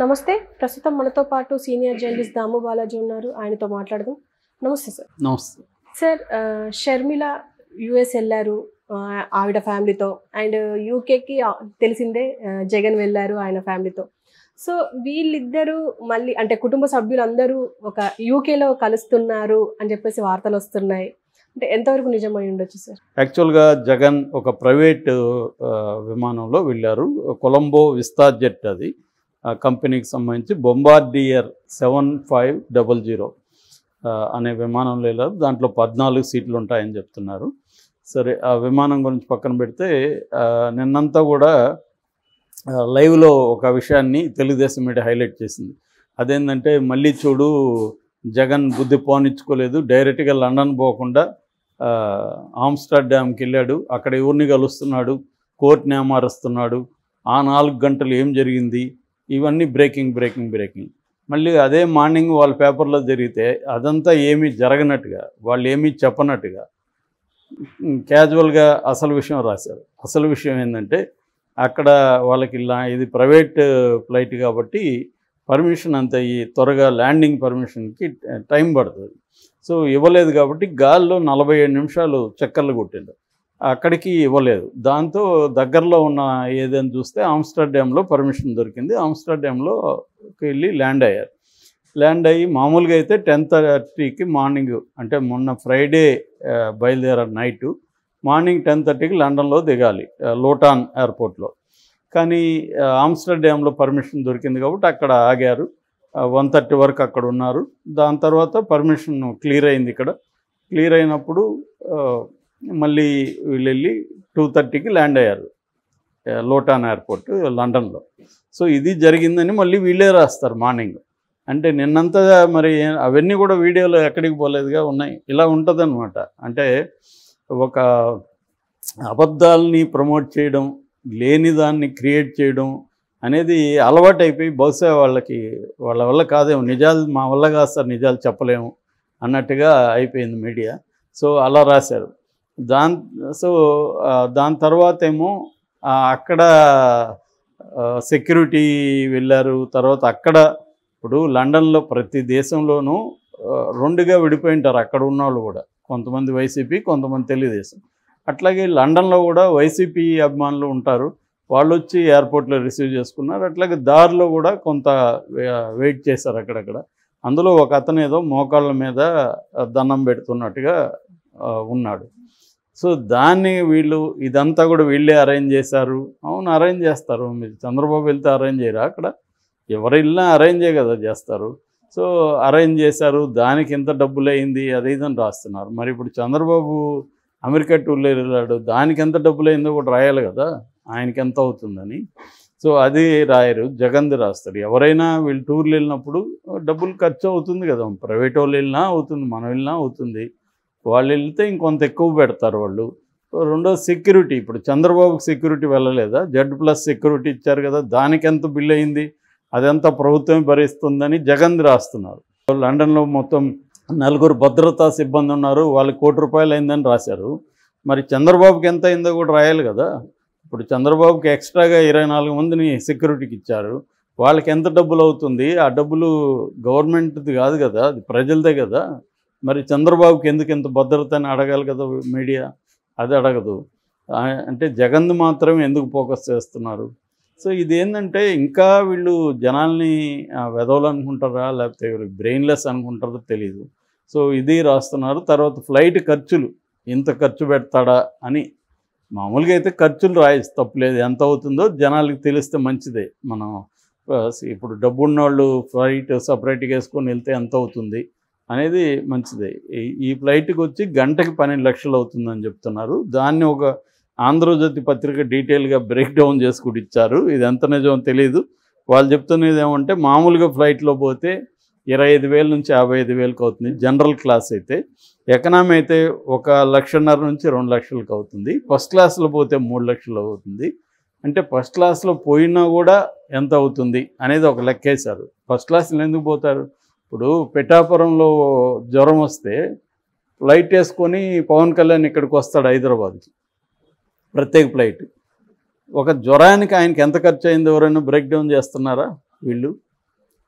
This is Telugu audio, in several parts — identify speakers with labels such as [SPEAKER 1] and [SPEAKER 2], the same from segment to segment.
[SPEAKER 1] నమస్తే. ప్రస్తుతం మనతో పాటు సీనియర్ జర్నలిస్ట్ దాము బాలాజీ ఉన్నారు. ఆయనతో మాట్లాడదాం. నమస్తే సార్.
[SPEAKER 2] నమస్తే
[SPEAKER 1] సార్, షర్మిల యూఎస్ వెళ్ళారు ఆవిడ ఫ్యామిలీతో. అండ్ యూకేకి తెలిసిందే జగన్ వెళ్ళారు ఆయన ఫ్యామిలీతో. సో వీళ్ళిద్దరూ మళ్ళీ అంటే కుటుంబ సభ్యులందరూ ఒక యూకేలో కలుస్తున్నారు అని చెప్పేసి వార్తలు వస్తున్నాయి. అంటే ఎంతవరకు నిజమై ఉండొచ్చు సార్?
[SPEAKER 2] యాక్చువల్గా జగన్ ఒక ప్రైవేట్ విమానంలో వెళ్ళారు. కొలంబో విస్తార్ జెట్, అది కంపెనీకి సంబంధించి బొంబార్డియర్ 7500 అనే విమానంలో వెళ్ళారు. దాంట్లో 14 సీట్లు ఉంటాయని చెప్తున్నారు. సరే, ఆ విమానం గురించి పక్కన పెడితే నిన్నంతా కూడా లైవ్లో ఒక విషయాన్ని తెలుగుదేశం మీడియా హైలైట్ చేసింది. అదేంటంటే, మళ్ళీ చూడు జగన్ బుద్ధి పోనిచ్చుకోలేదు, డైరెక్ట్గా లండన్ పోకుండా ఆమ్స్టర్డామ్కి వెళ్ళాడు, అక్కడ ఎవరిని కలుస్తున్నాడు, కోర్టుని ఏమారుస్తున్నాడు, ఆ 4 గంటలు ఏం జరిగింది, ఇవన్నీ బ్రేకింగ్. మళ్ళీ అదే మార్నింగ్ వాళ్ళ పేపర్లో జరిగితే అదంతా ఏమీ జరగనట్టుగా, వాళ్ళు ఏమీ చెప్పనట్టుగా క్యాజువల్గా అసలు విషయం రాశారు. అసలు విషయం ఏంటంటే, అక్కడ వాళ్ళకి ఇది ప్రైవేట్ ఫ్లైట్ కాబట్టి పర్మిషన్ అంత త్వరగా ల్యాండింగ్ పర్మిషన్కి టైం పడుతుంది. సో ఇవ్వలేదు కాబట్టి గాల్లో 47 నిమిషాలు చక్కర్లు కొట్టిండు, అక్కడికి ఇవ్వలేదు. దాంతో దగ్గరలో ఉన్న ఏదైనా చూస్తే ఆమ్స్టర్డామ్లో పర్మిషన్ దొరికింది. ఆమ్స్టర్డామ్లోకి వెళ్ళి ల్యాండ్ అయ్యారు. ల్యాండ్ అయ్యి మామూలుగా అయితే 10:30కి మార్నింగ్, అంటే మొన్న ఫ్రైడే బయలుదేరారు నైటు, మార్నింగ్ 10:30కి లండన్లో దిగాలి లోటాన్ ఎయిర్పోర్ట్లో. కానీ ఆమ్స్టర్డామ్లో పర్మిషన్ దొరికింది కాబట్టి అక్కడ ఆగారు. 1:30 వరకు అక్కడ ఉన్నారు. దాని తర్వాత పర్మిషన్ క్లియర్ అయింది. ఇక్కడ క్లియర్ అయినప్పుడు మళ్ళీ వీళ్ళు వెళ్ళి 2:30కి ల్యాండ్ అయ్యారు లోటాన్ ఎయిర్పోర్ట్ లండన్లో. సో ఇది జరిగిందని మళ్ళీ వీళ్ళే రాస్తారు మార్నింగ్. అంటే నిన్నంతా మరి అవన్నీ కూడా వీడియోలో ఎక్కడికి పోలేదుగా ఉన్నాయి. ఇలా ఉంటుందన్నమాట. అంటే ఒక అబద్ధాలని ప్రమోట్ చేయడం, లేని దాన్ని క్రియేట్ చేయడం అనేది అలవాటు అయిపోయి, బహుశా వాళ్ళ వల్ల కాదేమో, నిజాలు మా వల్ల కాదు సార్, నిజాలు చెప్పలేము అన్నట్టుగా అయిపోయింది మీడియా. సో అలా రాశారు. దాని తర్వాత ఏమో అక్కడ సెక్యూరిటీ వెళ్ళారు. తర్వాత అక్కడ ఇప్పుడు లండన్లో ప్రతి దేశంలోనూ 2గా విడిపోయి ఉంటారు అక్కడ ఉన్నవాళ్ళు కూడా. కొంతమంది వైసీపీ, కొంతమంది తెలుగుదేశం. అట్లాగే లండన్లో కూడా వైసీపీ అభిమానులు ఉంటారు. వాళ్ళు వచ్చి ఎయిర్పోర్ట్లో రిసీవ్ చేసుకున్నారు. అట్లాగే దారిలో కూడా కొంత వెయిట్ చేశారు అక్కడక్కడ. అందులో ఒక అతను ఏదో మోకాళ్ళ మీద దండం పెడుతున్నట్టుగా ఉన్నాడు. సో దాన్ని వీళ్ళు ఇదంతా కూడా వీళ్ళే అరేంజ్ చేశారు. అవును, అరేంజ్ చేస్తారు. మీరు చంద్రబాబు వెళ్తే అరేంజ్ చేయరా? అక్కడ ఎవరు వెళ్ళినా అరేంజే కదా చేస్తారు. సో అరేంజ్ చేశారు. దానికి ఎంత డబ్బులు అయింది అది ఇదని రాస్తున్నారు. మరి ఇప్పుడు చంద్రబాబు అమెరికా టూర్లో వెళ్ళాడు, దానికి ఎంత డబ్బులు అయిందో కూడా రాయాలి కదా, ఆయనకి ఎంత అవుతుందని. సో అది రాయరు, జగన్ది రాస్తారు. ఎవరైనా వీళ్ళు టూర్లు వెళ్ళినప్పుడు డబ్బులు ఖర్చు అవుతుంది కదా, ప్రైవేట్ వాళ్ళు వెళ్ళినా అవుతుంది, మనం వెళ్ళినా అవుతుంది. వాళ్ళు వెళ్తే ఇంకొంత ఎక్కువ పెడతారు వాళ్ళు. రెండో సెక్యూరిటీ, ఇప్పుడు చంద్రబాబుకి సెక్యూరిటీ వెళ్ళలేదా? Z+ సెక్యూరిటీ ఇచ్చారు కదా, దానికి ఎంత బిల్ అయింది, అదంతా ప్రభుత్వం భరిస్తుందని జగన్ రాస్తున్నారు. లండన్లో మొత్తం 4 భద్రతా సిబ్బంది ఉన్నారు, వాళ్ళకి ₹1 కోటి అయిందని రాశారు. మరి చంద్రబాబుకి ఎంత అయిందో కూడా రాయాలి కదా. ఇప్పుడు చంద్రబాబుకి ఎక్స్ట్రాగా 24 మందిని సెక్యూరిటీకి ఇచ్చారు, వాళ్ళకి ఎంత డబ్బులు అవుతుంది? ఆ డబ్బులు గవర్నమెంట్ది కాదు కదా, అది ప్రజలదే కదా. మరి చంద్రబాబుకి ఎందుకు ఎంత భద్రత అని అడగాలి కదా మీడియా, అది అడగదు. అంటే జగన్ మాత్రమే ఎందుకు ఫోకస్ చేస్తున్నారు? సో ఇదేంటంటే, ఇంకా వీళ్ళు జనాల్ని వెధవలు అనుకుంటారా, లేకపోతే బ్రెయిన్లెస్ అనుకుంటారో తెలియదు. సో ఇది రాస్తున్నారు. తర్వాత ఫ్లైట్ ఖర్చులు ఇంత ఖర్చు పెడతాడా అని, మామూలుగా అయితే ఖర్చులు రాయచ్చు, తప్పులేదు. ఎంత అవుతుందో జనాలకి తెలిస్తే మంచిదే. మనం ఇప్పుడు డబ్బు ఉన్నవాళ్ళు ఫ్లైట్ సపరేట్గా వేసుకొని వెళ్తే ఎంత అవుతుంది అనేది మంచిదే. ఈ ఫ్లైట్కి వచ్చి గంటకి 12 లక్షలు అవుతుందని చెప్తున్నారు. దాన్ని ఒక ఆంధ్రజ్యోతి పత్రిక డీటెయిల్గా బ్రేక్ డౌన్ చేసి కూడా ఇచ్చారు. ఇది ఎంత నిజమో తెలియదు. వాళ్ళు చెప్తున్నది ఏమంటే, మామూలుగా ఫ్లైట్లో పోతే 25,000 నుంచి 55,000కి అవుతుంది జనరల్ క్లాస్ అయితే. ఎకనామీ అయితే 1,50,000 నుంచి 2 లక్షలకు అవుతుంది. ఫస్ట్ క్లాస్లో పోతే 3 లక్షలు అవుతుంది. అంటే ఫస్ట్ క్లాస్లో పోయినా కూడా ఎంత అవుతుంది అనేది ఒక లెక్కేశారు. ఫస్ట్ క్లాస్లో ఎందుకు పోతారు? ఇప్పుడు పిఠాపురంలో జ్వరం వస్తే ఫ్లైట్ వేసుకొని పవన్ కళ్యాణ్ ఇక్కడికి వస్తాడు హైదరాబాద్కి, ప్రత్యేక ఫ్లైట్. ఒక జ్వరానికి ఆయనకి ఎంత ఖర్చు అయిందో ఎవరైనా బ్రేక్ డౌన్ చేస్తున్నారా వీళ్ళు?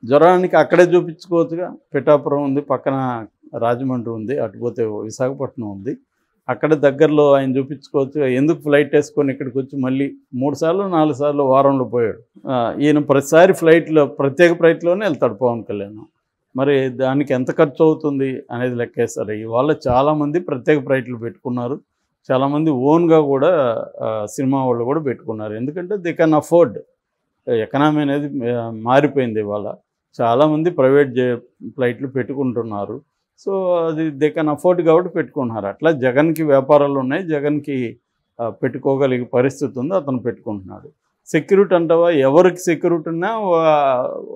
[SPEAKER 2] జ్వరానికి అక్కడే చూపించుకోవచ్చుగా. పిఠాపురం ఉంది, పక్కన రాజమండ్రి ఉంది, అటుపోతే విశాఖపట్నం ఉంది, అక్కడ దగ్గరలో ఆయన చూపించుకోవచ్చు. ఎందుకు ఫ్లైట్ వేసుకొని ఇక్కడికి వచ్చి మళ్ళీ 3 సార్లు 4 సార్లు వారంలో పోయాడు. ఈయన ప్రతిసారి ఫ్లైట్లో ప్రత్యేక ఫ్లైట్లోనే వెళ్తాడు పవన్ కళ్యాణ్. మరి దానికి ఎంత ఖర్చు అవుతుంది అనేది లెక్కేస్తారు. ఇవాళ చాలామంది ప్రత్యేక ఫ్లైట్లు పెట్టుకున్నారు, చాలామంది ఓన్గా కూడా సినిమా వాళ్ళు కూడా పెట్టుకున్నారు. ఎందుకంటే దే కెన్ అఫోర్డ్. ఎకనామీ అనేది మారిపోయింది. ఇవాళ చాలామంది ప్రైవేట్ ఫ్లైట్లు పెట్టుకుంటున్నారు. సో అది దే కెన్ అఫోర్డ్ కాబట్టి పెట్టుకుంటున్నారు. అట్లా జగన్కి వ్యాపారాలు ఉన్నాయి, జగన్కి పెట్టుకోగలిగే పరిస్థితి ఉంది, అతను పెట్టుకుంటున్నాడు. సెక్యూరిటీ అంటావా, ఎవరికి సెక్యూరిటీ ఉన్నా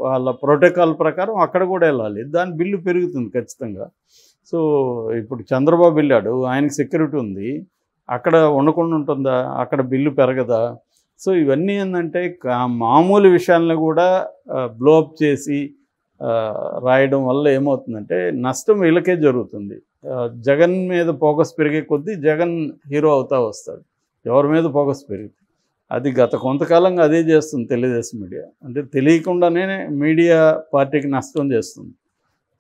[SPEAKER 2] వాళ్ళ ప్రోటోకాల్ ప్రకారం అక్కడ కూడా వెళ్ళాలి. దాని బిల్లు పెరుగుతుంది ఖచ్చితంగా. సో ఇప్పుడు చంద్రబాబు వెళ్ళాడు, ఆయనకి సెక్యూరిటీ ఉంది, అక్కడ ఉండకుండా ఉంటుందా, అక్కడ బిల్లు పెరగదా? సో ఇవన్నీ ఏంటంటే మామూలు విషయాలను కూడా బ్లోఅప్ చేసి రాయడం వల్ల ఏమవుతుందంటే నష్టం వీళ్ళకే జరుగుతుంది. జగన్ మీద ఫోకస్ పెరిగే కొద్దీ జగన్ హీరో అవుతా వస్తాడు. ఎవరి మీద ఫోకస్ పెరిగింది అది గత కొంతకాలంగా అదే చేస్తుంది తెలుగుదేశం మీడియా. అంటే తెలియకుండానే మీడియా పార్టీకి నష్టం చేస్తుంది.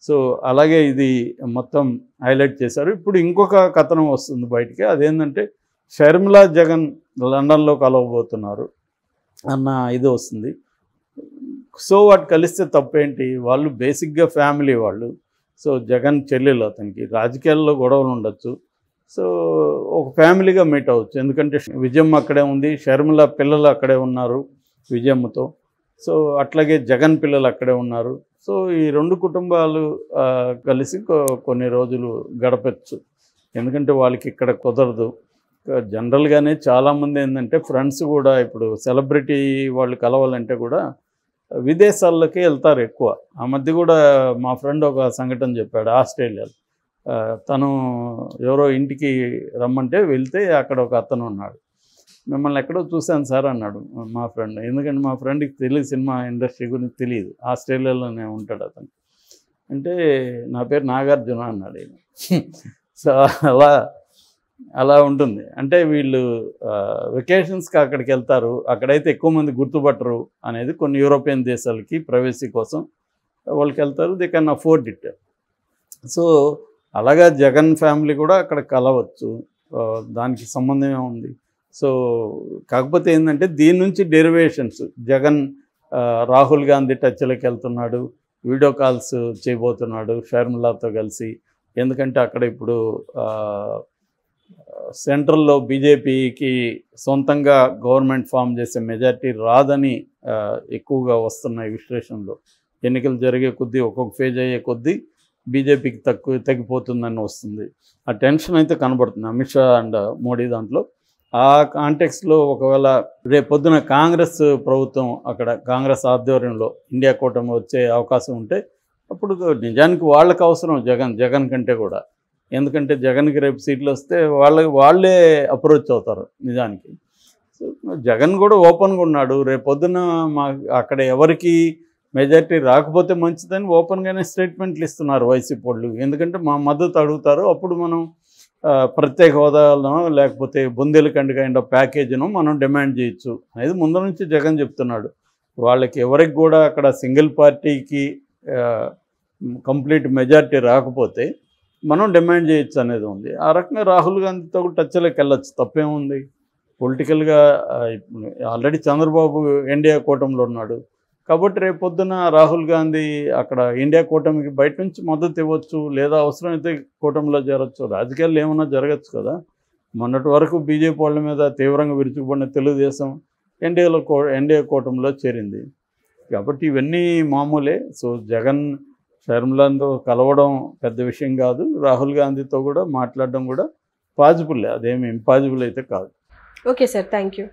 [SPEAKER 2] సో అలాగే ఇది మొత్తం హైలైట్ చేశారు. ఇప్పుడు ఇంకొక కథనం వస్తుంది బయటికి. అదేంటంటే షర్మిలా జగన్ లండన్లో కలవబోతున్నారు అన్న ఇది వస్తుంది. సో వాటి కలిస్తే తప్పేంటి, వాళ్ళు బేసిక్గా ఫ్యామిలీ వాళ్ళు. సో జగన్ చెల్లెలు, అతనికి రాజకీయాల్లో గొడవలు ఉండొచ్చు. సో ఒక ఫ్యామిలీగా మీట్ అవ్వచ్చు. ఎందుకంటే విజయమ్మ అక్కడే ఉంది, షర్మిల పిల్లలు అక్కడే ఉన్నారు విజయమ్మతో. సో అట్లాగే జగన్ పిల్లలు అక్కడే ఉన్నారు. సో ఈ 2 కుటుంబాలు కలిసి కొన్ని రోజులు గడపచ్చు. ఎందుకంటే వాళ్ళకి ఇక్కడ కుదరదు. జనరల్గానే చాలామంది ఏంటంటే ఫ్రెండ్స్ కూడా ఇప్పుడు సెలబ్రిటీ వాళ్ళు కలవాలంటే కూడా విదేశాల్లోకి వెళ్తారు ఎక్కువ. ఆ మధ్య కూడా మా ఫ్రెండ్ ఒక సంఘటన చెప్పాడు. ఆస్ట్రేలియాలో తను ఎవరో ఇంటికి రమ్మంటే వెళ్తే అక్కడ ఒక అతను ఉన్నాడు. మిమ్మల్ని ఎక్కడో చూశాను సార్ అన్నాడు మా ఫ్రెండ్. ఎందుకంటే మా ఫ్రెండ్కి తెలియదు, సినిమా ఇండస్ట్రీ గురించి తెలియదు, ఆస్ట్రేలియాలోనే ఉంటాడు అతను. అంటే నా పేరు నాగార్జున అన్నాడు ఈయన. సో అలా ఉంటుంది. అంటే వీళ్ళు వెకేషన్స్కి అక్కడికి వెళ్తారు, అక్కడైతే ఎక్కువ మంది గుర్తుపట్టరు అనేది. కొన్ని యూరోపియన్ దేశాలకి ప్రైవసీ కోసం వాళ్ళకి వెళ్తారు, they can afford it. So అలాగా జగన్ ఫ్యామిలీ కూడా అక్కడ కలవచ్చు, దానికి సంబంధమే ఉంది. సో కాకపోతే ఏంటంటే దీని నుంచి డెరివేషన్స్, జగన్ రాహుల్ గాంధీ టచ్లోకి వెళ్తున్నాడు, వీడియో కాల్స్ చేయబోతున్నాడు షర్మిలాతో కలిసి. ఎందుకంటే అక్కడ ఇప్పుడు సెంట్రల్లో బీజేపీకి సొంతంగా గవర్నమెంట్ ఫామ్ చేసే మెజారిటీ రాదని ఎక్కువగా వస్తున్నాయి విశ్లేషణలో. ఎన్నికలు జరిగే కొద్దీ ఒక్కొక్క ఫేజ్ అయ్యే కొద్దీ బీజేపీకి తగ్గిపోతుందని వస్తుంది. ఆ టెన్షన్ అయితే కనబడుతుంది అమిత్ షా అండ్ మోడీ దాంట్లో. ఆ కాంటెక్స్లో ఒకవేళ రేపొద్దున కాంగ్రెస్ ప్రభుత్వం అక్కడ కాంగ్రెస్ ఆధ్వర్యంలో ఇండియా కూటమి వచ్చే అవకాశం ఉంటే అప్పుడు నిజానికి వాళ్ళకి అవసరం జగన్ కంటే కూడా. ఎందుకంటే జగన్కి రేపు సీట్లు వస్తే వాళ్ళే అప్రోచ్ అవుతారు నిజానికి. సో జగన్ కూడా ఓపెన్గా ఉన్నాడు. రేపొద్దున అక్కడ ఎవరికి మెజారిటీ రాకపోతే మంచిదని ఓపెన్గానే స్టేట్మెంట్లు ఇస్తున్నారు వైసీపీ వాళ్ళు. ఎందుకంటే మా మద్దతు అడుగుతారు, అప్పుడు మనం ప్రత్యేక హోదాలను లేకపోతే బుందేలఖండ్ కైండ్ ఆఫ్ ప్యాకేజీను మనం డిమాండ్ చేయొచ్చు అనేది ముందు నుంచి జగన్ చెప్తున్నాడు. వాళ్ళకి ఎవరికి కూడా అక్కడ సింగిల్ పార్టీకి కంప్లీట్ మెజారిటీ రాకపోతే మనం డిమాండ్ చేయొచ్చు అనేది ఉంది. ఆ రకంగా రాహుల్ గాంధీతో కూడా టచ్లోకి వెళ్ళొచ్చు, తప్పేముంది. పొలిటికల్గా ఆల్రెడీ చంద్రబాబు ఇండియా కూటమిలో ఉన్నాడు కాబట్టి రేపొద్దున రాహుల్ గాంధీ అక్కడ ఇండియా కూటమికి బయట నుంచి మద్దతు ఇవ్వచ్చు, లేదా అవసరమైతే కూటమిలో చేరొచ్చు. రాజకీయాలు ఏమన్నా జరగచ్చు కదా. మొన్నటి వరకు బీజేపీ వాళ్ళ మీద తీవ్రంగా విరుచుకుపడిన తెలుగుదేశం ఎన్డీఏ కూటమిలో చేరింది. కాబట్టి ఇవన్నీ మామూలే. సో జగన్ షర్మిలాతో కలవడం పెద్ద విషయం కాదు, రాహుల్ గాంధీతో కూడా మాట్లాడడం కూడా పాజిబుల్లే, అదేమి ఇంపాజిబుల్ అయితే కాదు.
[SPEAKER 1] Okay sir, thank you.